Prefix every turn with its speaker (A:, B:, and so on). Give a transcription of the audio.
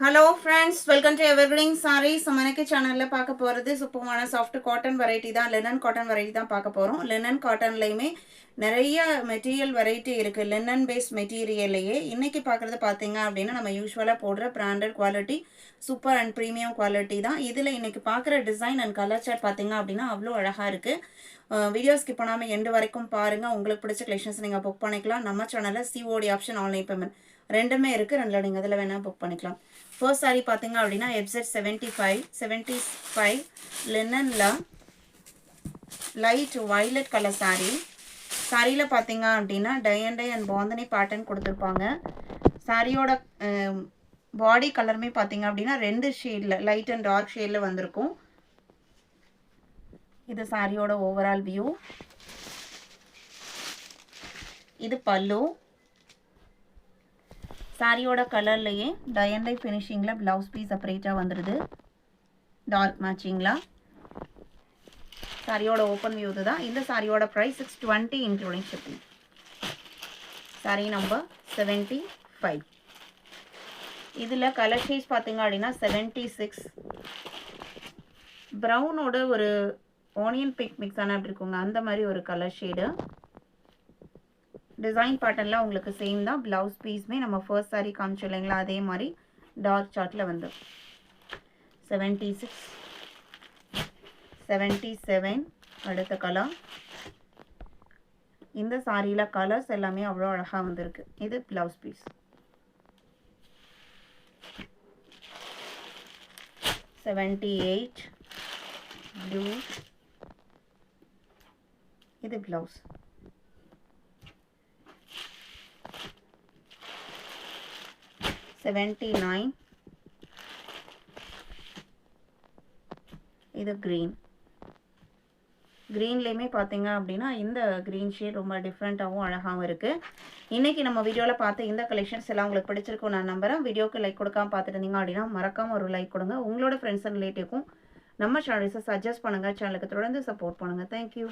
A: Hello friends, welcome to Evergreen Sarees. நம்ம சேனல்ல பார்க்க போறது சூப்பரான சாஃப்ட் காட்டன் வெரைட்டி தான், லினன் காட்டன் வெரைட்டி தான் பார்க்க போறோம். லினன் காட்டன்லயுமே நிறைய மெட்டீரியல் வெரைட்டி இருக்கு. லினன் பேஸ் மெட்டீரியல்லையே இன்னைக்கு பார்க்கறது பாத்தீங்க அப்படின்னா நம்ம யூசுவலா போடுற branded quality super and premium quality தான். இதுல இன்னைக்கு பார்க்குற டிசைன் அண்ட் கலர் சார்ட் பாத்தீங்க அப்படின்னா அவ்வளோ அழகா இருக்கு. வீடியோ ஸ்கிப் பண்ணாமல் எண்டு வரைக்கும் பாருங்க. உங்களுக்கு பிடிச்ச கலெக்ஷன்ஸ் நீங்கள் புக் பண்ணிக்கலாம். நம்ம சேனலில் சிஓடி ஆப்ஷன் ஆன்லைன் பேமெண்ட் ரெண்டுமே இருக்குது. ரெண்டில் நீங்கள் அதில் வேணால் புக் பண்ணிக்கலாம். ஃபர்ஸ்ட் சாரீ பார்த்தீங்க அப்படின்னா FZ 75 லினனில் லைட் வயலட் கலர் சாரீ. சாரியில் பார்த்தீங்க அப்படின்னா டை அண்ட் பாந்தனி பேட்டர்ன் கொடுத்துருப்பாங்க. சாரியோட பாடி கலருமே பார்த்தீங்க அப்படின்னா ரெண்டு ஷேடில் லைட் அண்ட் டார்க் ஷேடில் வந்திருக்கும். இது சாரியோட ஓவரால் வியூ. இது பல்லு. சாரியோட கலர்லயே டை அண்ட் டை ஃபினிஷிங்ல பிளவுஸ் பீஸ் செப்பரேட்டா வந்துருது, டார்க் மேட்சிங்ல. சாரியோட ஓப்பன் வியூ தான். இந்த சாரியோட price 620 including shipping. Sari number 75. இதுல கலர் ஷேட்ஸ் பாத்தீங்க அப்படின்னா 76 பிரவுனோட ஒரு ஆனியன் பிங்க் மிக்ஸ் ஆன அப்படி இருக்குங்க, அந்த மாதிரி ஒரு கலர் ஷேடு. டிசைன் பேட்டர்னில் உங்களுக்கு சேம் தான். ப்ளவுஸ் பீஸுமே நம்ம ஃபர்ஸ்ட் சாரீ காமிச்சோம் இல்லைங்களா, அதே மாதிரி டார்க் சார்ட்டில் வந்து 76 77 அடுத்த கலர். இந்த சாரியில் கலர்ஸ் எல்லாமே அவ்வளோ அழகாக வந்திருக்கு. இது ப்ளவுஸ் பீஸ். 78 ப்ளூ. இது ப்ளவுஸ். 79 இது கிரீன். கிரீன்லேயுமே பார்த்தீங்க அப்படின்னா இந்த கிரீன் ஷேட் ரொம்ப டிஃப்ரெண்ட்டாகவும் அழகாகவும் இருக்குது. இன்றைக்கி நம்ம வீடியோவில் பார்த்து இந்த கலெக்ஷன்ஸ் எல்லாம் உங்களுக்கு பிடிச்சிருக்கும் நான் நம்புகிறேன். வீடியோக்கு லைக் கொடுக்காம பார்த்துட்டு இருந்தீங்க அப்படின்னா மறக்காமல் ஒரு லைக் கொடுங்க. உங்களோட ஃப்ரெண்ட்ஸ் அண்ட் ரிலேட்டிவ்க்கும் நம்ம சேனல்ஸை சஜஸ்ட் பண்ணுங்கள். சேனலுக்கு தொடர்ந்து சப்போர்ட் பண்ணுங்கள். தேங்க்யூ.